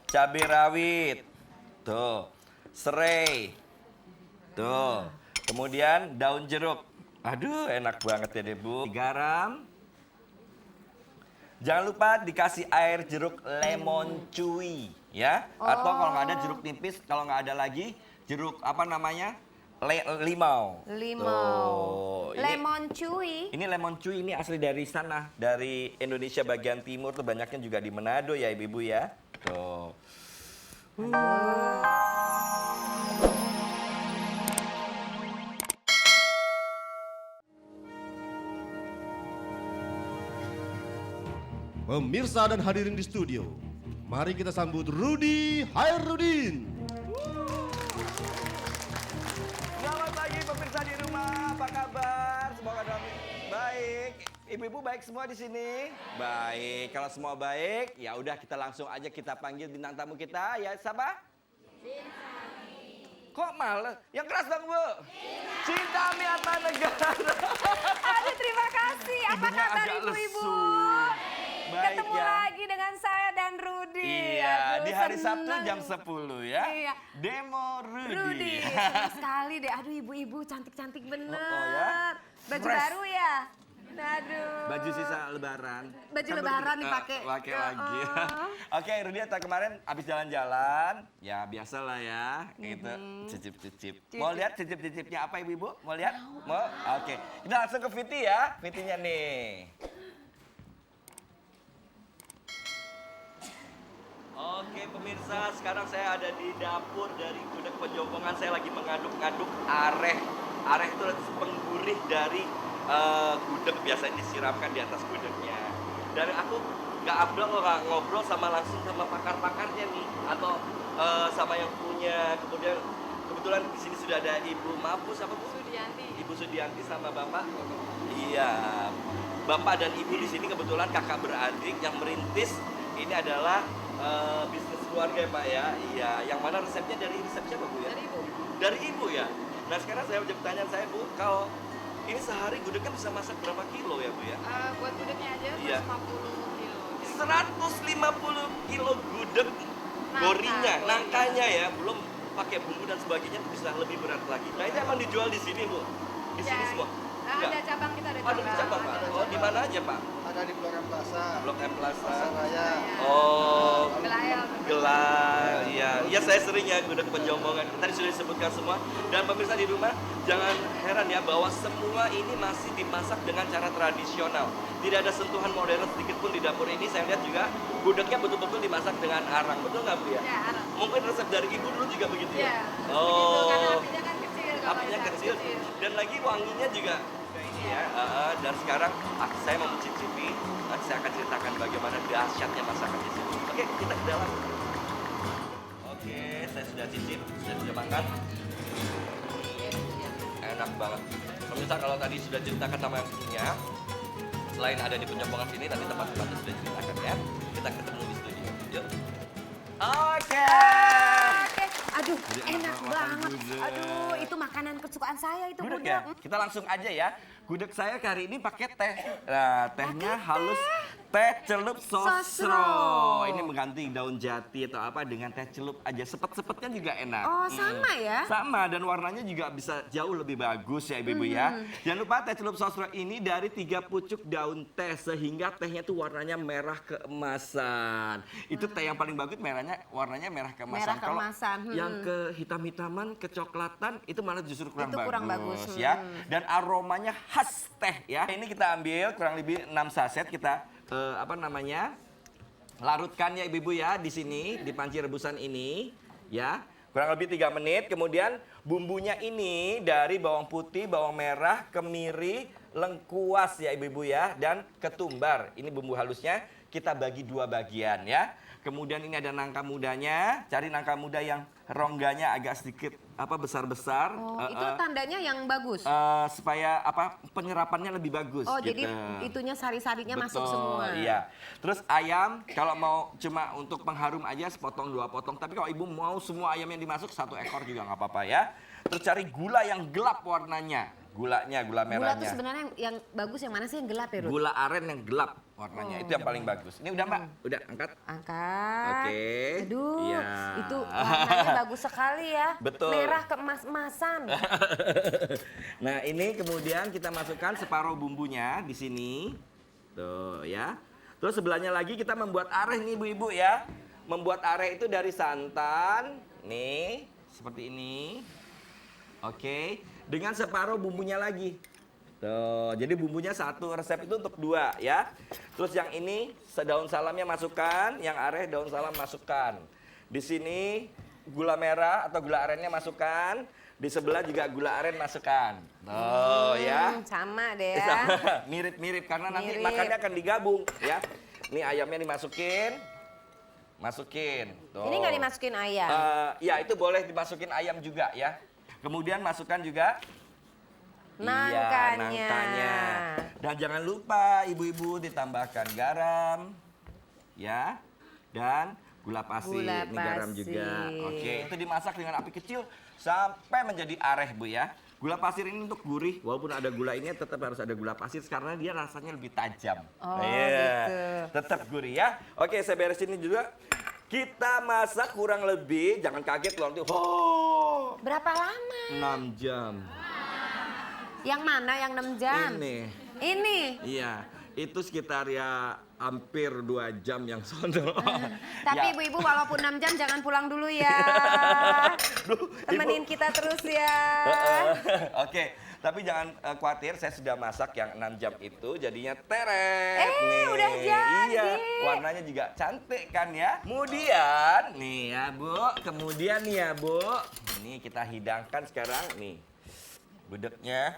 cabai rawit, tuh, serai, tuh, kemudian daun jeruk. Aduh, enak banget ya deh Bu. Garam. Jangan lupa dikasih air jeruk lemon chewy ya. Atau kalau nggak ada jeruk nipis, kalau nggak ada lagi jeruk apa namanya? Limau. Limau. Tuh, Lemon chewy. ini lemon chewy ini asli dari sana, dari Indonesia bagian timur tuh banyaknya juga di Manado ya Ibu-ibu ya. Tuh. Pemirsa dan hadirin di studio, mari kita sambut Rudy Hairudin. Selamat pagi pemirsa di rumah, apa kabar? Semoga dalam baik. Ibu-ibu baik semua di sini? Baik. Kalau semua baik, ya udah kita langsung aja kita panggil bintang tamu kita. Ya, siapa? Kok males? Yang keras dong, Bu. Cintami Atmanegara. Aduh, terima kasih. Apa Ibunya kabar agak ibu-ibu? lesu. Baik Ketemu ya. lagi dengan saya dan Rudy. Iya, Aduh, di hari seneng. Sabtu jam 10 ya. Iya. Demo Rudy. Rudy, senang sekali deh. Aduh, ibu-ibu cantik-cantik bener. Oh, ya? Baju Fresh. baru ya? Aduh. Baju sisa lebaran. Baju Kan lebaran betul- dipakai. pakai Ya lagi. Allah. Oke, Rudy atau kemarin habis jalan-jalan, ya biasalah ya, gitu, cicip-cicip. Mau lihat cicip-cicipnya apa Ibu-ibu? Mau lihat? Mau? Oke. Kita langsung ke Viti ya. Vitinya nih. Oke pemirsa, sekarang saya ada di dapur dari Gudeg Pejompongan. Saya lagi mengaduk-aduk areh. Areh itu penggurih dari gudeg, biasanya disiramkan di atas gudegnya. Dan aku nggak afdol kalau nggak ngobrol sama langsung sama pakar-pakarnya nih, atau sama yang punya. Kemudian kebetulan di sini sudah ada Ibu Mapus, apa Bu? Sudianti. Ibu Sudianti sama Bapak. Iya, Bapak dan Ibu di sini kebetulan kakak beradik yang merintis. Ini adalah bisnis keluarga ya Pak ya. Iya, yang mana resepnya dari resep siapa Bu ya? Dari ibu. Dari Ibu ya. Nah sekarang saya menjawab pertanyaan saya Bu, kalau ini sehari gudegnya bisa masak berapa kilo ya Bu ya? Buat gudegnya aja Iya. 150 kilo. 150 kilo gudeg gorinya, nangkanya ya, belum pakai bumbu dan sebagainya itu bisa lebih berat lagi. Nah ini emang dijual di sini Bu? Di sini Ya, semua? ada Enggak? cabang kita ada Oh, ada cabang Pak? Oh di mana aja Pak? Ada di Blok M Plaza, Blok M Plaza. Pasar Raya. Oh, Gelayel. Gelai, iya. Iya saya sering ya gudeg Pejompongan. Tadi sudah disebutkan semua. Dan pemirsa di rumah, jangan heran ya bahwa semua ini masih dimasak dengan cara tradisional. Tidak ada sentuhan modern sedikit pun di dapur ini. Saya lihat juga gudegnya betul-betul dimasak dengan arang. Betul nggak Bu ya? Ya, arang. Mungkin resep dari Ibu dulu juga begitu ya? Ya. Oh, Karena apinya kan kecil. kalau apinya yang kecil. Dan lagi wanginya juga kayak ini ya. Dan sekarang saya mau mencicipi. Nanti saya akan ceritakan bagaimana dahsyatnya masakan di sini. Oke, kita ke dalam. Oke, saya sudah cicip, saya sudah makan. Enak banget. Pemirsa kalau tadi sudah ceritakan sama yang punya, selain ada di Pejompongan sini, nanti tempat-tempatnya sudah ceritakan ya. Kita ketemu di studio. Yuk. Oke. Oke. Aduh, Jadi enak makan banget. gudeg. Aduh, itu makanan kesukaan saya itu Gudeg gudeg. ya? Kita langsung aja ya. Gudeg saya kali ini pakai teh. Nah, tehnya halus teh celup sosro. Sosro. Ini mengganti daun jati atau apa dengan teh celup aja. Sepet-sepetnya juga enak. Oh, sama ya? Sama, dan warnanya juga bisa jauh lebih bagus ya Ibu-ibu ya. Jangan lupa teh celup sosro ini dari 3 pucuk daun teh sehingga tehnya tuh warnanya merah keemasan. Itu teh yang paling bagus warnanya merah keemasan. Merah Kalau keemasan, yang ke hitam-hitaman, kecoklatan itu malah justru kurang Itu bagus. kurang bagus, Ya. Dan aromanya khas teh ya. Ini kita ambil kurang lebih 6 saset kita larutkan ya Ibu-ibu ya di sini di panci rebusan ini ya. Kurang lebih 3 menit. Kemudian bumbunya ini dari bawang putih, bawang merah, kemiri, lengkuas ya Ibu-ibu ya, dan ketumbar. Ini bumbu halusnya kita bagi 2 bagian ya. Kemudian ini ada nangka mudanya, cari nangka muda yang rongganya agak sedikit besar-besar. Oh, itu tandanya yang bagus. Supaya penyerapannya lebih bagus. Oh, gitu. jadi itunya sari-sarinya masuk Betul, semua. Iya. Terus ayam kalau mau cuma untuk pengharum aja sepotong 2 potong. Tapi kalau ibu mau semua ayam yang dimasuk 1 ekor juga nggak apa-apa ya. Terus cari gula yang gelap warnanya. gulanya, gula Gula tuh merahnya. sebenarnya yang bagus yang mana sih, yang gelap ya, Rud? Gula aren yang gelap warnanya, itu yang paling bagus. Ini udah Mbak, udah angkat. Angkat. Oke. Aduh, Iya. itu warnanya bagus sekali ya. Betul. Merah keemas-emasan. Nah ini kemudian kita masukkan separuh bumbunya di sini. Tuh ya. Terus sebelahnya lagi kita membuat areh nih ibu-ibu ya. Membuat areh itu dari santan. Nih, seperti ini. Oke. Dengan separuh bumbunya lagi. Tuh, jadi bumbunya satu, resep itu untuk 2 ya. Terus yang ini daun salamnya masukkan, yang areh daun salam masukkan. Di sini gula merah atau gula arennya masukkan. Di sebelah juga gula aren masukkan. Oh ya. Sama deh ya. Sama. Mirip-mirip karena nanti Mirip. makannya akan digabung ya. Ini ayamnya dimasukin. Masukin. Tuh. Ini nggak dimasukin ayam. Ya itu boleh dimasukin ayam juga ya. Kemudian masukkan juga Nangkanya. Iya, nangkanya. Dan jangan lupa ibu-ibu ditambahkan garam ya. Dan gula pasir. Gula Ini garam juga. pasir. Oke, itu dimasak dengan api kecil sampai menjadi areh Bu ya. Gula pasir ini untuk gurih, walaupun ada gula ini tetap harus ada gula pasir karena dia rasanya lebih tajam. Oh, Iya, gitu. tetap gurih ya. Oke, saya beresin ini juga. Kita masak kurang lebih, jangan kaget loh nanti. Oh, Berapa lama? 6 jam. Yang mana yang 6 jam? Ini. Ini. Iya, itu sekitar ya hampir 2 jam yang sono. Tapi Ya. ibu-ibu walaupun 6 jam jangan pulang dulu ya. Duh, Temenin Ibu. kita terus ya. Oke, tapi jangan khawatir, saya sudah masak yang 6 jam itu jadinya teret. Nih. Udah jadi. Iya, warnanya juga cantik kan ya. Kemudian, nih ya Bu, kemudian nih ya Bu. Ini kita hidangkan sekarang nih. Gudegnya.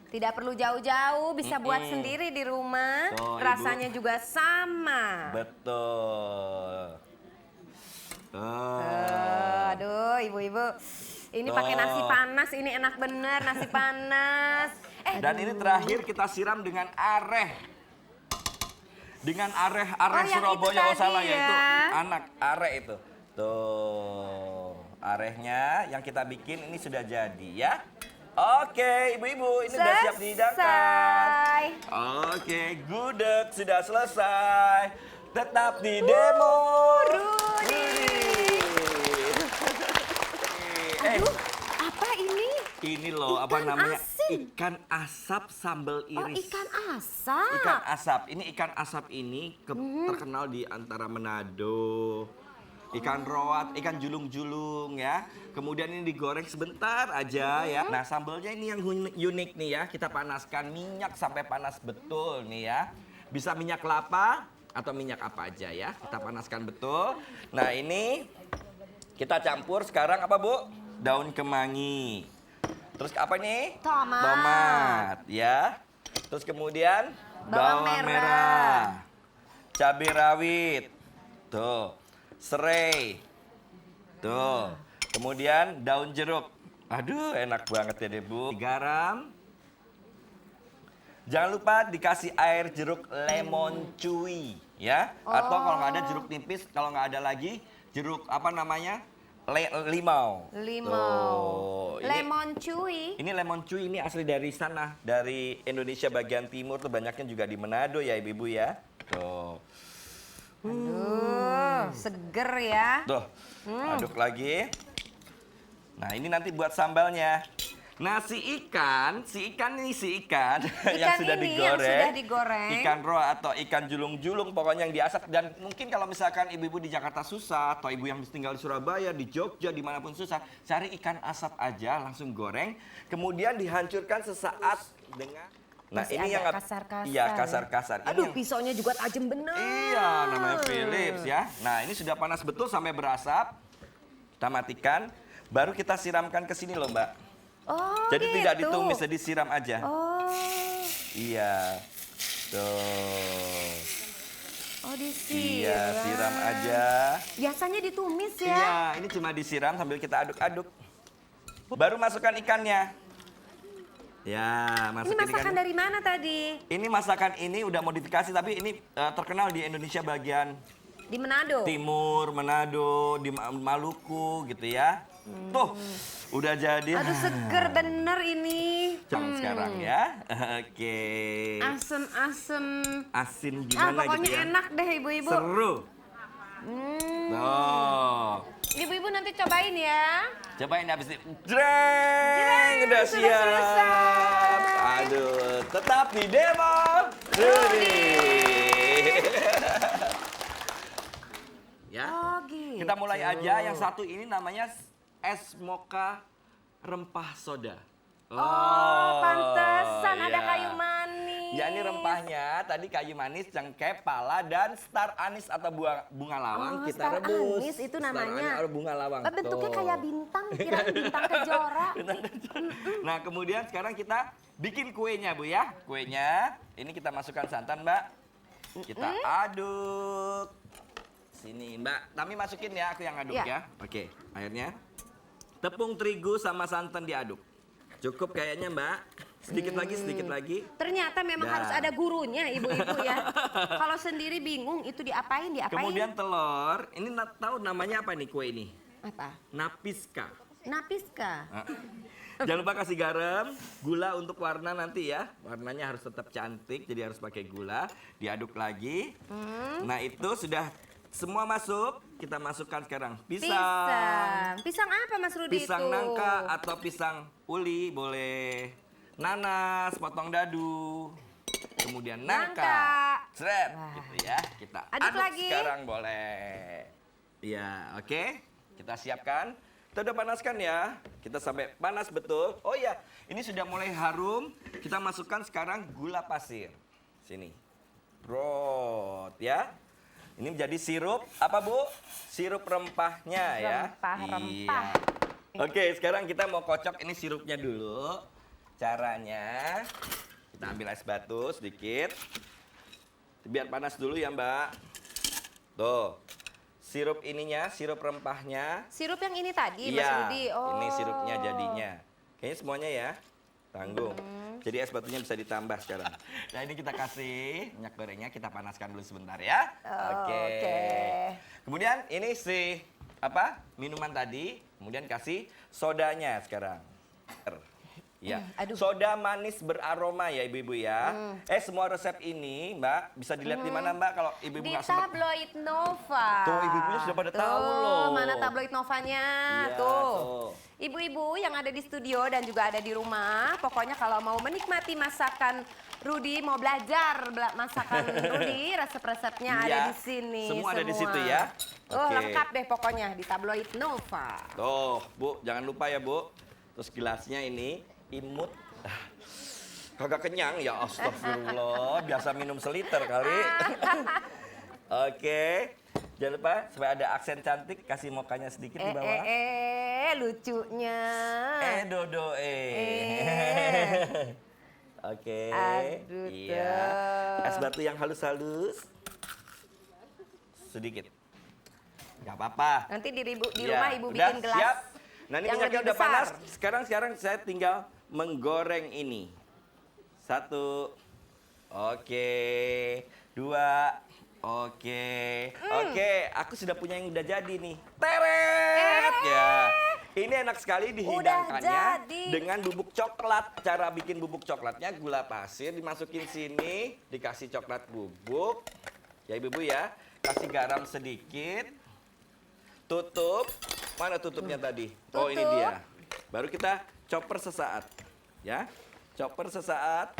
Tidak perlu jauh-jauh, bisa buat sendiri di rumah. Tuh, Ibu. Rasanya juga sama. Betul. Aduh, ibu-ibu. Ini pakai nasi panas, ini enak bener nasi panas. Dan ini terakhir kita siram dengan areh. Dengan areh Oh, yang Surabaya itu Osala tadi yaitu ya. anak areh itu. Tuh, arehnya yang kita bikin ini sudah jadi ya. Oke, ibu-ibu ini sudah siap dihidangkan. Selesai. Oke, gudeg sudah selesai. Tetap di demo. Aduh, apa ini? Ini loh apa Ikan namanya? asin. Ikan asap sambal Oh, iris. ikan asap. Ikan asap. Ini ikan asap ini terkenal di antara Manado. Ikan roat, ikan julung-julung ya. Kemudian ini digoreng sebentar aja ya. Nah, sambalnya ini yang unik nih ya. Kita panaskan minyak sampai panas betul nih ya. Bisa minyak kelapa atau minyak apa aja ya. Kita panaskan betul. Nah, ini kita campur sekarang apa, Bu? Daun kemangi. Terus apa nih? Tomat. Tomat, ya. Terus kemudian Bawang merah. cabai rawit. Tuh. Serai. Tuh. Kemudian daun jeruk. Aduh, enak banget ya deh, Bu. Garam. Jangan lupa dikasih air jeruk lemon chewy, ya. Atau kalau nggak ada jeruk nipis, kalau nggak ada lagi jeruk apa namanya? Limau. Limau. Tuh, ini- Lemon chewy. Ini lemon cuy ini asli dari sana, dari Indonesia bagian timur tuh banyaknya juga di Manado ya ibu-ibu ya. Tuh, Seger ya. tuh, aduk lagi. Nah ini nanti buat sambalnya. Nah si ikan yang sudah ini digoreng, yang sudah digoreng. ikan roe atau ikan julung-julung pokoknya yang diasap. Dan mungkin kalau misalkan ibu-ibu di Jakarta susah atau ibu yang tinggal di Surabaya, di Jogja, dimanapun susah, cari ikan asap aja langsung goreng, kemudian dihancurkan sesaat dengan. Nah Masih ini agak yang kasar-kasar iya ya. kasar-kasar. Ini Aduh, yang- pisaunya juga tajam bener. Iya, namanya Philips ya. Nah, ini sudah panas betul sampai berasap. Kita matikan, baru kita siramkan ke sini loh, Mbak. Oh, Jadi gitu. tidak ditumis, jadi siram aja. Oh. Iya. Tuh. Oh, disiram. Iya, siram aja. Biasanya ditumis ya. Iya, ini cuma disiram sambil kita aduk-aduk. Baru masukkan ikannya. Ya, Ini masukin masakan ikannya. dari mana tadi? Ini masakan ini udah modifikasi tapi ini terkenal di Indonesia bagian Di Manado. Timur, Manado, di Maluku gitu ya. Tuh, udah jadi. Aduh seger bener ini. Sekarang ya. Oke. Asem-asem. Asin gimana Pokoknya gitu ya? enak deh ibu-ibu. Seru. Tuh. Ibu-ibu nanti cobain ya. Cobain habis ini. Jreng, udah sudah siap. selesai. Aduh, tetap di demo Rudy. Ya. Oh gitu. Kita mulai aja. Yang satu ini namanya es mocha rempah soda. Oh, pantesan ada iya. kayu manis. Ya ini rempahnya tadi kayu manis, cengkeh, pala, dan star anis atau bunga lawang Oh, kita star rebus. anis itu Star namanya. anis atau bunga lawang. Bentuknya Tuh. kayak bintang, kirain bintang kejora. Nah kemudian sekarang kita bikin kuenya Bu ya. Kuenya ini kita masukkan santan Mbak. Kita aduk. Sini Mbak, Tami masukin ya, aku yang aduk Iya. ya. Oke, airnya. Tepung terigu sama santan diaduk. Cukup kayaknya Mbak. Sedikit lagi, sedikit lagi. Ternyata memang Dah. harus ada gurunya ibu-ibu ya. Kalau sendiri bingung itu diapain. Kemudian telur. Ini tahu namanya apa nih kue ini? Apa? Napiska. Napiska. Jangan lupa kasih garam, gula untuk warna nanti ya. Warnanya harus tetap cantik, jadi harus pakai gula. Diaduk lagi. Nah itu sudah semua masuk. Kita masukkan sekarang pisang. Pisang apa Mas Rudi Pisang itu? nangka atau pisang uli boleh. Nanas, potong dadu. Kemudian nangka. Seret, gitu ya. Kita Aduk aduk lagi. sekarang boleh. Iya, oke. Kita siapkan. Kita udah panaskan ya. Kita sampai panas betul. Oh iya, ini sudah mulai harum. Kita masukkan sekarang gula pasir. Sini. Brot ya. Ini menjadi sirup apa Bu? Sirup rempahnya ya. Rempah-rempah. Iya. Oke, sekarang kita mau kocok ini sirupnya dulu. Caranya kita ambil es batu sedikit. Biar panas dulu ya Mbak. Tuh. Sirup ininya, sirup rempahnya. Sirup yang ini tadi Mas Iya, Rudi. Oh. ini sirupnya jadinya. Kayaknya semuanya ya. Tanggung. Jadi es batunya bisa ditambah sekarang. Nah ini kita kasih minyak gorengnya, kita panaskan dulu sebentar ya. Oke. Kemudian ini si minuman tadi. Kemudian kasih sodanya sekarang. Ya, aduh. soda manis beraroma ya ibu-ibu ya. Semua resep ini Mbak bisa dilihat di mana Mbak kalau ibu-ibu Di nggak sempat. tabloid Nova. Tuh ibu-ibunya sudah pada tahu loh. Mana tabloid Novanya? Iya, tuh. tuh. Ibu-ibu yang ada di studio dan juga ada di rumah, pokoknya kalau mau menikmati masakan Rudi, mau belajar masakan Rudi, resep-resepnya ada Iya, di sini. semua ada di situ ya. Oh, Oke. lengkap deh pokoknya di tabloid Nova. Tuh, Bu, jangan lupa ya, Bu. Terus gelasnya ini imut. Kagak kenyang ya, astagfirullah. Biasa minum seliter kali. Oke. Jangan lupa supaya ada aksen cantik, kasih mokanya sedikit di bawah. Lucunya. Dodo. Oke. Aduh, Iya. tuh. Es batu yang halus-halus. Sedikit. Gak apa-apa. Nanti di Iya, rumah ibu udah, bikin gelas. Siap. Nah ini yang minyaknya lebih udah panas. besar. Sekarang saya tinggal menggoreng ini. 1. Oke. 2. Oke. Oke, aku sudah punya yang udah jadi nih. Teret! Ya. Ini enak sekali dihidangkannya jadi. dengan bubuk coklat. Cara bikin bubuk coklatnya gula pasir dimasukin sini, dikasih coklat bubuk. Ya ibu-ibu ya, kasih garam sedikit. Tutup. Mana tutupnya tadi? Oh, ini Tutup. dia. Baru kita chopper sesaat. Ya. Chopper sesaat.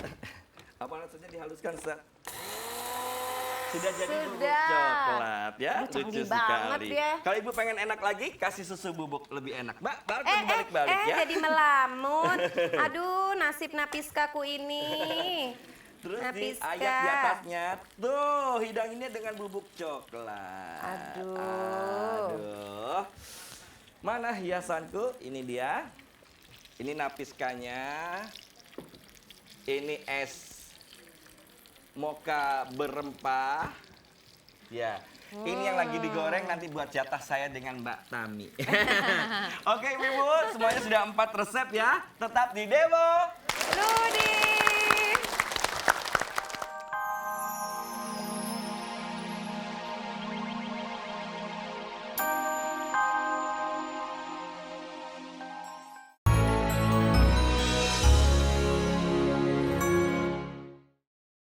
Apa rasanya dihaluskan sesaat. Sudah jadi bubuk Sudah. coklat ya. Aduh, canggih Lucu banget sekali. ya. Kalau ibu pengen enak lagi, kasih susu bubuk lebih enak. Mbak, balik-balik ya. jadi melamun. Aduh, nasib napiskaku ini. Terus Napiska. diayak di atasnya. Tuh, hidanginnya dengan bubuk coklat. Aduh. Mana hiasanku? Ini dia. Ini napiskanya. Ini es mocha berempah. Ya. Ini yang lagi digoreng nanti buat jatah saya dengan Mbak Tami. Oke, Ibu, semuanya sudah 4 resep ya. Tetap di Demo Rudi.